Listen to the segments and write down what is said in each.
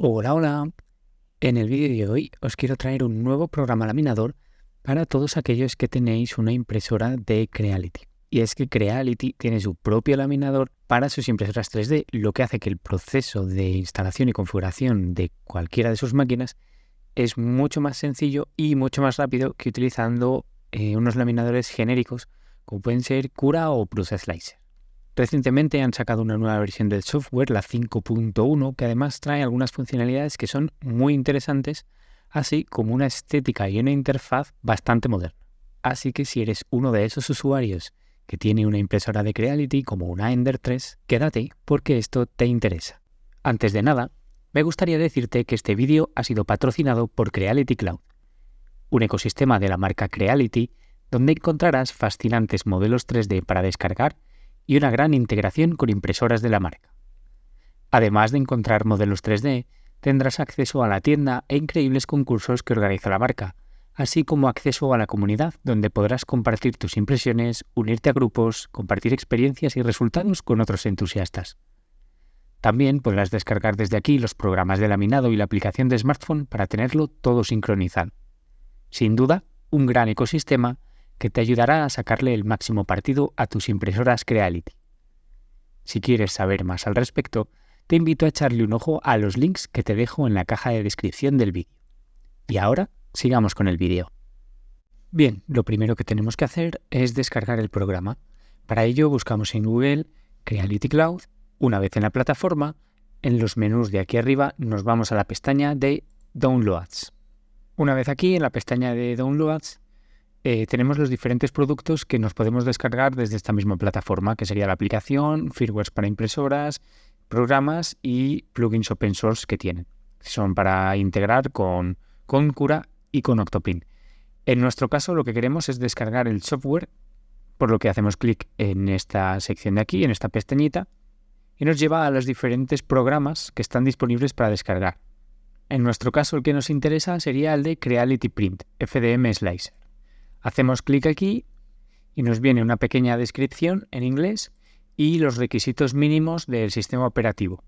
Hola, hola. En el vídeo de hoy os quiero traer un nuevo programa laminador para todos aquellos que tenéis una impresora de Creality. Y es que Creality tiene su propio laminador para sus impresoras 3D, lo que hace que el proceso de instalación y configuración de cualquiera de sus máquinas es mucho más sencillo y mucho más rápido que utilizando unos laminadores genéricos como pueden ser Cura o Prusa Slicer. Recientemente han sacado una nueva versión del software, la 5.1, que además trae algunas funcionalidades que son muy interesantes, así como una estética y una interfaz bastante moderna. Así que si eres uno de esos usuarios que tiene una impresora de Creality como una Ender 3, quédate porque esto te interesa. Antes de nada, me gustaría decirte que este vídeo ha sido patrocinado por Creality Cloud, un ecosistema de la marca Creality donde encontrarás fascinantes modelos 3D para descargar y una gran integración con impresoras de la marca. Además de encontrar modelos 3D, tendrás acceso a la tienda e increíbles concursos que organiza la marca, así como acceso a la comunidad donde podrás compartir tus impresiones, unirte a grupos, compartir experiencias y resultados con otros entusiastas. También podrás descargar desde aquí los programas de laminado y la aplicación de smartphone para tenerlo todo sincronizado. Sin duda, un gran ecosistema que te ayudará a sacarle el máximo partido a tus impresoras Creality. Si quieres saber más al respecto, te invito a echarle un ojo a los links que te dejo en la caja de descripción del vídeo. Y ahora, sigamos con el vídeo. Bien, lo primero que tenemos que hacer es descargar el programa. Para ello buscamos en Google Creality Cloud. Una vez en la plataforma, en los menús de aquí arriba nos vamos a la pestaña de Downloads. Una vez aquí, en la pestaña de Downloads, tenemos los diferentes productos que nos podemos descargar desde esta misma plataforma, que sería la aplicación, firmwares para impresoras, programas y plugins open source que tienen. Son para integrar con Cura y con Octoprint. En nuestro caso, lo que queremos es descargar el software, por lo que hacemos clic en esta sección de aquí, en esta pestañita, y nos lleva a los diferentes programas que están disponibles para descargar. En nuestro caso, el que nos interesa sería el de Creality Print, FDM Slicer. Hacemos clic aquí y nos viene una pequeña descripción en inglés y los requisitos mínimos del sistema operativo,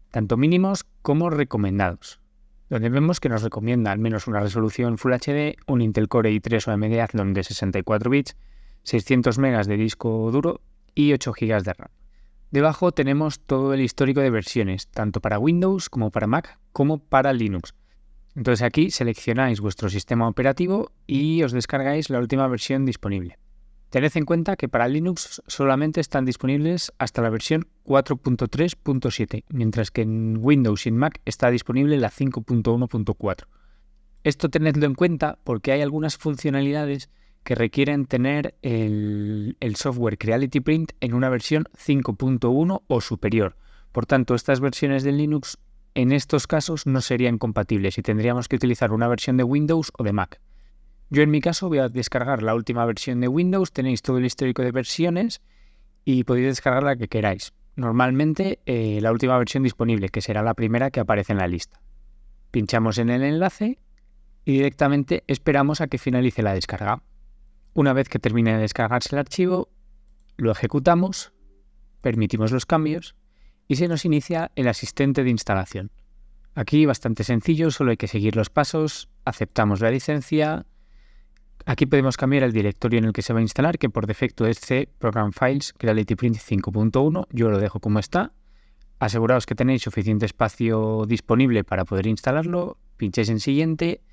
tanto mínimos como recomendados, donde vemos que nos recomienda al menos una resolución Full HD, un Intel Core i3 o AMD Athlon de 64 bits, 600 MB de disco duro y 8 GB de RAM. Debajo tenemos todo el histórico de versiones, tanto para Windows como para Mac como para Linux. Entonces aquí seleccionáis vuestro sistema operativo y os descargáis la última versión disponible. Tened en cuenta que para Linux solamente están disponibles hasta la versión 4.3.7, mientras que en Windows y en Mac está disponible la 5.1.4. Esto tenedlo en cuenta porque hay algunas funcionalidades que requieren tener el software Creality Print en una versión 5.1 o superior. Por tanto, estas versiones de Linux en estos casos no serían compatibles y tendríamos que utilizar una versión de Windows o de Mac. Yo en mi caso voy a descargar la última versión de Windows, tenéis todo el histórico de versiones y podéis descargar la que queráis. Normalmente la última versión disponible, que será la primera que aparece en la lista. Pinchamos en el enlace y directamente esperamos a que finalice la descarga. Una vez que termine de descargarse el archivo, lo ejecutamos, permitimos los cambios y se nos inicia el asistente de instalación. Aquí bastante sencillo, solo hay que seguir los pasos, aceptamos la licencia. Aquí podemos cambiar el directorio en el que se va a instalar, que por defecto es C Program Files Creality Print 5.1. Yo lo dejo como está. Aseguraos que tenéis suficiente espacio disponible para poder instalarlo. Pincháis en siguiente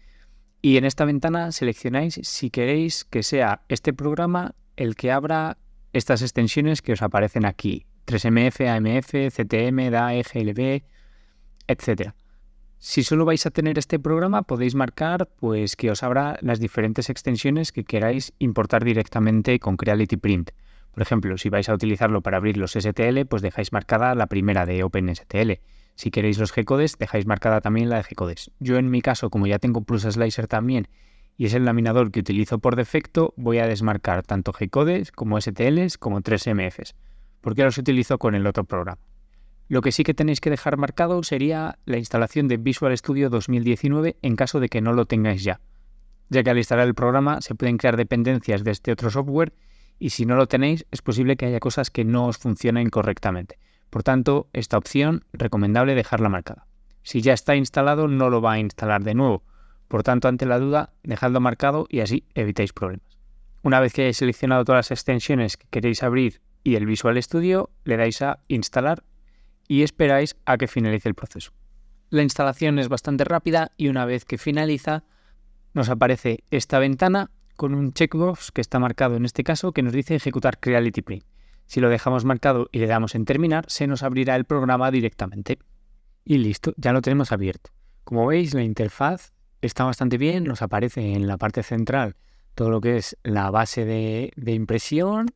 y en esta ventana seleccionáis si queréis que sea este programa el que abra estas extensiones que os aparecen aquí. 3MF, AMF, CTM, DAE, GLB, etc. Si solo vais a tener este programa, podéis marcar pues, que os abra las diferentes extensiones que queráis importar directamente con Creality Print. Por ejemplo, si vais a utilizarlo para abrir los STL, pues dejáis marcada la primera de OpenSTL. Si queréis los G-Codes, dejáis marcada también la de G-Codes. Yo en mi caso, como ya tengo Prusa Slicer también y es el laminador que utilizo por defecto, voy a desmarcar tanto G-Codes como STLs como 3MFs, porque los utilizo con el otro programa. Lo que sí que tenéis que dejar marcado sería la instalación de Visual Studio 2019 en caso de que no lo tengáis ya que al instalar el programa se pueden crear dependencias de este otro software y si no lo tenéis es posible que haya cosas que no os funcionen correctamente. Por tanto, esta opción recomendable dejarla marcada. Si ya está instalado, no lo va a instalar de nuevo. Por tanto, ante la duda, dejadlo marcado y así evitáis problemas. Una vez que hayáis seleccionado todas las extensiones que queréis abrir y el Visual Studio, le dais a instalar y esperáis a que finalice el proceso. La instalación es bastante rápida y una vez que finaliza, nos aparece esta ventana con un checkbox que está marcado en este caso que nos dice ejecutar Creality Print. Si lo dejamos marcado y le damos en terminar, se nos abrirá el programa directamente. Y listo, ya lo tenemos abierto. Como veis, la interfaz está bastante bien, nos aparece en la parte central todo lo que es la base de impresión,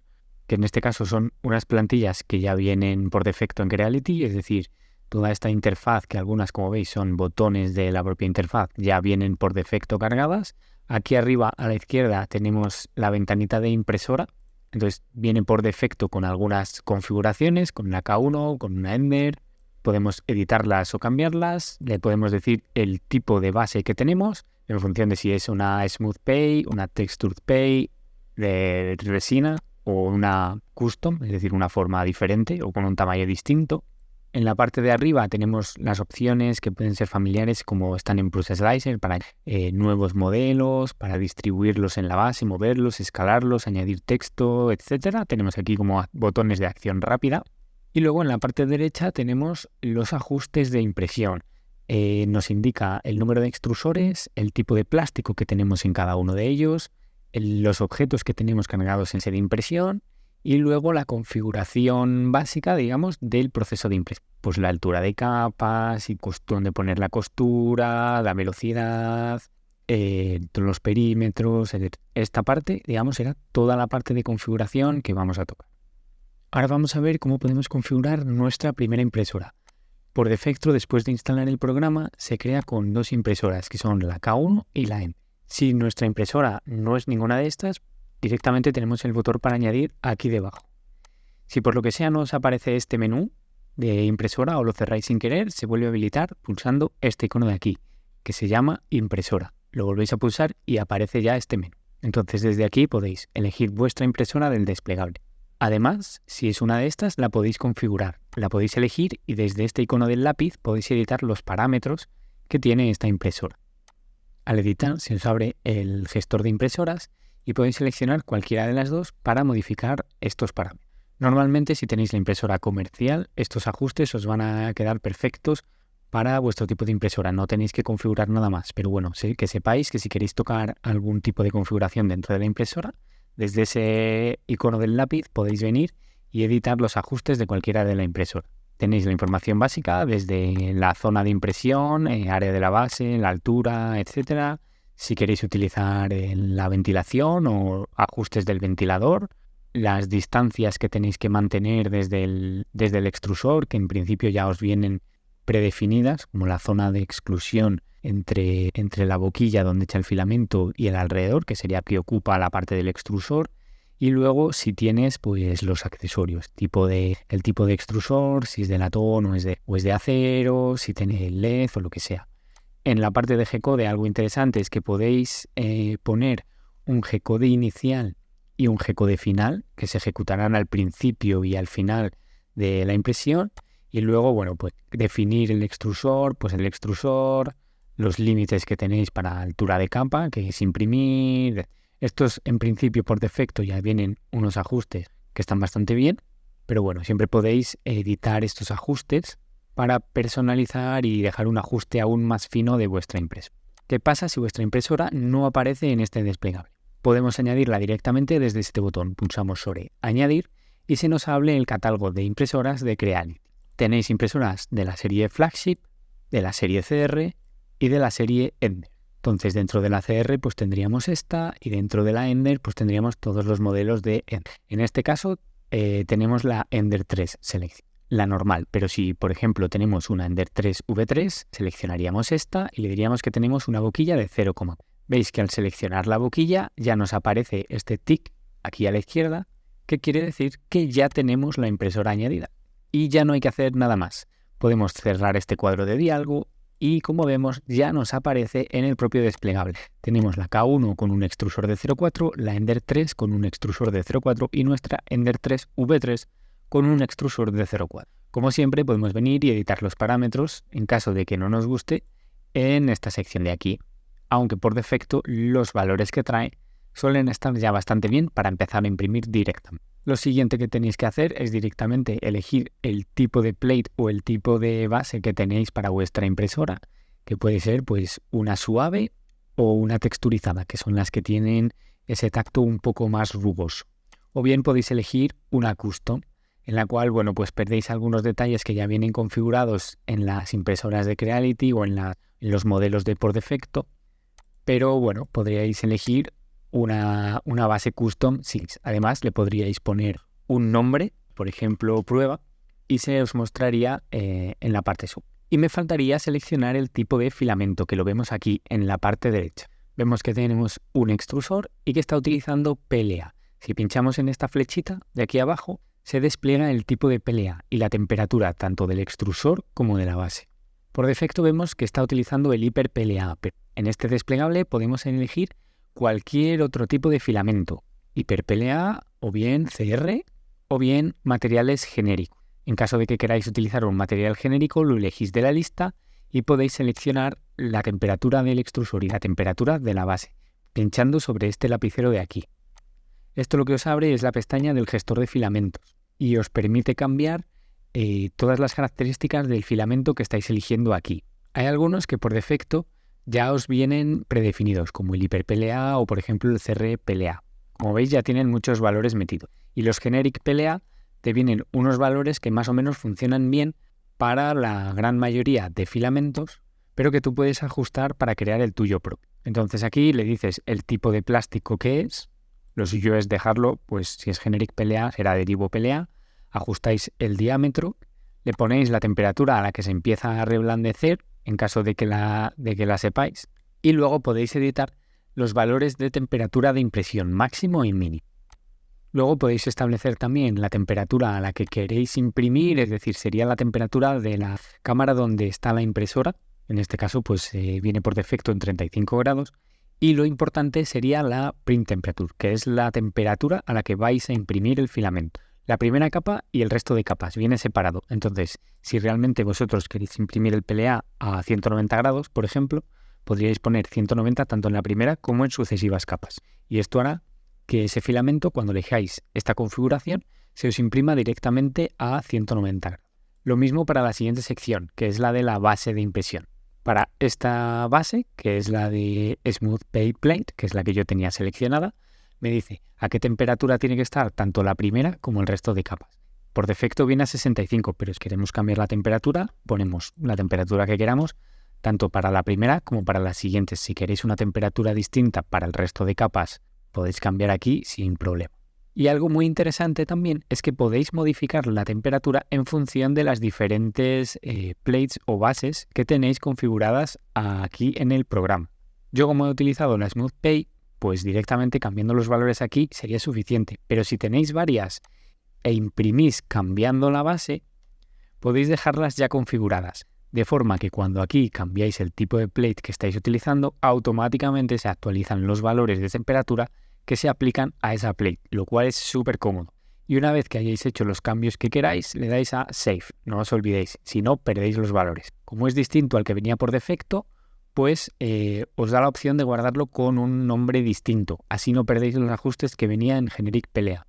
que en este caso son unas plantillas que ya vienen por defecto en Creality, es decir, toda esta interfaz, que algunas, como veis, son botones de la propia interfaz, ya vienen por defecto cargadas. Aquí arriba a la izquierda tenemos la ventanita de impresora, entonces viene por defecto con algunas configuraciones, con una K1, con una Ender. Podemos editarlas o cambiarlas, le podemos decir el tipo de base que tenemos, en función de si es una Smooth Pay, una Textured Pay, de resina o una Custom, es decir, una forma diferente o con un tamaño distinto. En la parte de arriba tenemos las opciones que pueden ser familiares, como están en Plus Slicer, para nuevos modelos, para distribuirlos en la base, moverlos, escalarlos, añadir texto, etc. Tenemos aquí como botones de acción rápida. Y luego en la parte derecha tenemos los ajustes de impresión. Nos indica el número de extrusores, el tipo de plástico que tenemos en cada uno de ellos, los objetos que tenemos cargados en serie de impresión y luego la configuración básica, digamos, del proceso de impresión. Pues la altura de capas, y dónde poner la costura, la velocidad, los perímetros, etc. Esta parte, digamos, era toda la parte de configuración que vamos a tocar. Ahora vamos a ver cómo podemos configurar nuestra primera impresora. Por defecto, después de instalar el programa, se crea con dos impresoras, que son la K1 y la M. Si nuestra impresora no es ninguna de estas, directamente tenemos el botón para añadir aquí debajo. Si por lo que sea no os aparece este menú de impresora o lo cerráis sin querer, se vuelve a habilitar pulsando este icono de aquí, que se llama impresora. Lo volvéis a pulsar y aparece ya este menú. Entonces desde aquí podéis elegir vuestra impresora del desplegable. Además, si es una de estas, la podéis configurar, la podéis elegir y desde este icono del lápiz podéis editar los parámetros que tiene esta impresora. Al editar se os abre el gestor de impresoras y podéis seleccionar cualquiera de las dos para modificar estos parámetros. Normalmente, si tenéis la impresora comercial, estos ajustes os van a quedar perfectos para vuestro tipo de impresora. No tenéis que configurar nada más, pero bueno, que sepáis que si queréis tocar algún tipo de configuración dentro de la impresora, desde ese icono del lápiz podéis venir y editar los ajustes de cualquiera de la impresora. Tenéis la información básica desde la zona de impresión, área de la base, la altura, etc. Si queréis utilizar la ventilación o ajustes del ventilador, las distancias que tenéis que mantener desde el extrusor, que en principio ya os vienen predefinidas, como la zona de exclusión entre la boquilla donde echa el filamento y el alrededor, que sería que ocupa la parte del extrusor, y luego si tienes pues los accesorios, el tipo de extrusor, si es de latón o es de acero, si tiene LED o lo que sea. En la parte de G-code algo interesante es que podéis poner un G-code inicial y un G-code final, que se ejecutarán al principio y al final de la impresión, y luego, bueno, pues definir el extrusor, los límites que tenéis para altura de capa, que es imprimir. Estos en principio por defecto ya vienen unos ajustes que están bastante bien, pero bueno, siempre podéis editar estos ajustes para personalizar y dejar un ajuste aún más fino de vuestra impresora. ¿Qué pasa si vuestra impresora no aparece en este desplegable? Podemos añadirla directamente desde este botón. Pulsamos sobre Añadir y se nos abre el catálogo de impresoras de Creality. Tenéis impresoras de la serie Flagship, de la serie CR y de la serie Ender. Entonces dentro de la CR pues tendríamos esta y dentro de la Ender pues tendríamos todos los modelos de Ender. En este caso tenemos la Ender 3 selección, la normal, pero si por ejemplo tenemos una Ender 3 V3 seleccionaríamos esta y le diríamos que tenemos una boquilla de 0,4. Veis que al seleccionar la boquilla ya nos aparece este tick aquí a la izquierda, que quiere decir que ya tenemos la impresora añadida y ya no hay que hacer nada más. Podemos cerrar este cuadro de diálogo y como vemos ya nos aparece en el propio desplegable. Tenemos la K1 con un extrusor de 0,4, la Ender 3 con un extrusor de 0,4 y nuestra Ender 3 V3 con un extrusor de 0,4. Como siempre, podemos venir y editar los parámetros en caso de que no nos guste en esta sección de aquí, aunque por defecto los valores que trae suelen estar ya bastante bien para empezar a imprimir directamente. Lo siguiente que tenéis que hacer es directamente elegir el tipo de plate o el tipo de base que tenéis para vuestra impresora, que puede ser pues una suave o una texturizada, que son las que tienen ese tacto un poco más rugoso. O bien podéis elegir una custom, en la cual, bueno, pues perdéis algunos detalles que ya vienen configurados en las impresoras de Creality o en los modelos de por defecto, pero bueno, podríais elegir una base custom 6. Además, le podríais poner un nombre, por ejemplo, prueba, y se os mostraría en la parte sub. Y me faltaría seleccionar el tipo de filamento, que lo vemos aquí en la parte derecha. Vemos que tenemos un extrusor y que está utilizando PLA. Si pinchamos en esta flechita de aquí abajo, se despliega el tipo de PLA y la temperatura tanto del extrusor como de la base. Por defecto vemos que está utilizando el hiper PLA, pero en este desplegable podemos elegir cualquier otro tipo de filamento, hiper PLA o bien CR o bien materiales genéricos. En caso de que queráis utilizar un material genérico, lo elegís de la lista y podéis seleccionar la temperatura del extrusor y la temperatura de la base, pinchando sobre este lapicero de aquí. Esto lo que os abre es la pestaña del gestor de filamentos y os permite cambiar todas las características del filamento que estáis eligiendo aquí. Hay algunos que por defecto ya os vienen predefinidos, como el hiper PLA o por ejemplo el CR PLA. Como veis ya tienen muchos valores metidos. Y los generic PLA te vienen unos valores que más o menos funcionan bien para la gran mayoría de filamentos, pero que tú puedes ajustar para crear el tuyo propio. Entonces aquí le dices el tipo de plástico que es. Lo suyo es dejarlo, pues si es generic PLA será derivo PLA. Ajustáis el diámetro, le ponéis la temperatura a la que se empieza a reblandecer en caso de que la sepáis, y luego podéis editar los valores de temperatura de impresión máximo y mínimo. Luego podéis establecer también la temperatura a la que queréis imprimir, es decir, sería la temperatura de la cámara donde está la impresora. En este caso pues viene por defecto en 35 grados. Y lo importante sería la print temperature, que es la temperatura a la que vais a imprimir el filamento. La primera capa y el resto de capas viene separado. Entonces, si realmente vosotros queréis imprimir el PLA a 190 grados, por ejemplo, podríais poner 190 tanto en la primera como en sucesivas capas. Y esto hará que ese filamento, cuando elijáis esta configuración, se os imprima directamente a 190 grados. Lo mismo para la siguiente sección, que es la de la base de impresión. Para esta base, que es la de Smooth Base Plate, que es la que yo tenía seleccionada, me dice a qué temperatura tiene que estar tanto la primera como el resto de capas. Por defecto viene a 65, pero si queremos cambiar la temperatura, ponemos la temperatura que queramos, tanto para la primera como para las siguientes. Si queréis una temperatura distinta para el resto de capas, podéis cambiar aquí sin problema. Y algo muy interesante también es que podéis modificar la temperatura en función de las diferentes plates o bases que tenéis configuradas aquí en el programa. Yo, como he utilizado la Smooth Pay, pues directamente cambiando los valores aquí sería suficiente. Pero si tenéis varias e imprimís cambiando la base, podéis dejarlas ya configuradas, de forma que cuando aquí cambiáis el tipo de plate que estáis utilizando, automáticamente se actualizan los valores de temperatura que se aplican a esa plate, lo cual es súper cómodo. Y una vez que hayáis hecho los cambios que queráis, le dais a Save, no os olvidéis, si no perdéis los valores. Como es distinto al que venía por defecto, pues os da la opción de guardarlo con un nombre distinto, así no perdéis los ajustes que venía en Generic PLA.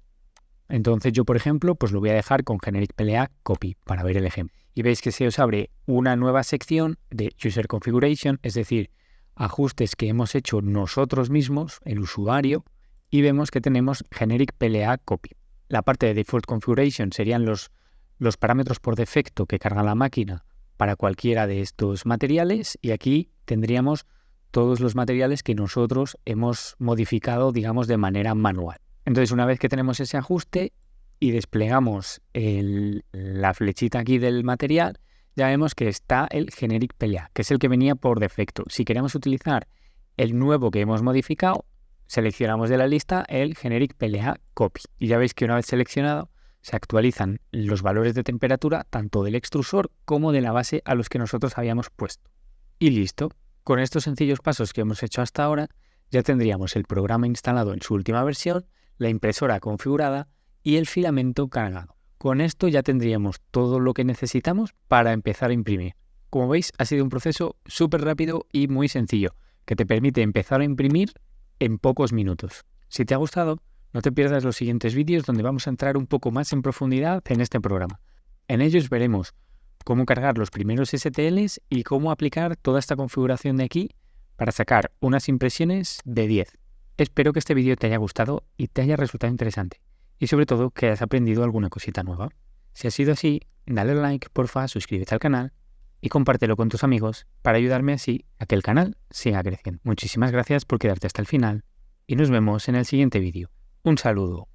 Entonces yo, por ejemplo, pues lo voy a dejar con Generic PLA Copy para ver el ejemplo. Y veis que se os abre una nueva sección de User Configuration, es decir, ajustes que hemos hecho nosotros mismos, el usuario, y vemos que tenemos Generic PLA Copy. La parte de Default Configuration serían los parámetros por defecto que carga la máquina para cualquiera de estos materiales, y aquí tendríamos todos los materiales que nosotros hemos modificado, digamos, de manera manual. Entonces, una vez que tenemos ese ajuste y desplegamos la flechita aquí del material, ya vemos que está el Generic PLA, que es el que venía por defecto. Si queremos utilizar el nuevo que hemos modificado, seleccionamos de la lista el Generic PLA Copy. Y ya veis que una vez seleccionado, se actualizan los valores de temperatura tanto del extrusor como de la base a los que nosotros habíamos puesto. Y listo. Con estos sencillos pasos que hemos hecho hasta ahora, ya tendríamos el programa instalado en su última versión, la impresora configurada y el filamento cargado. Con esto ya tendríamos todo lo que necesitamos para empezar a imprimir. Como veis, ha sido un proceso súper rápido y muy sencillo, que te permite empezar a imprimir en pocos minutos. Si te ha gustado, no te pierdas los siguientes vídeos donde vamos a entrar un poco más en profundidad en este programa. En ellos veremos cómo cargar los primeros STLs y cómo aplicar toda esta configuración de aquí para sacar unas impresiones de 10. Espero que este vídeo te haya gustado y te haya resultado interesante. Y sobre todo que hayas aprendido alguna cosita nueva. Si ha sido así, dale like, porfa, suscríbete al canal y compártelo con tus amigos para ayudarme así a que el canal siga creciendo. Muchísimas gracias por quedarte hasta el final y nos vemos en el siguiente vídeo. Un saludo.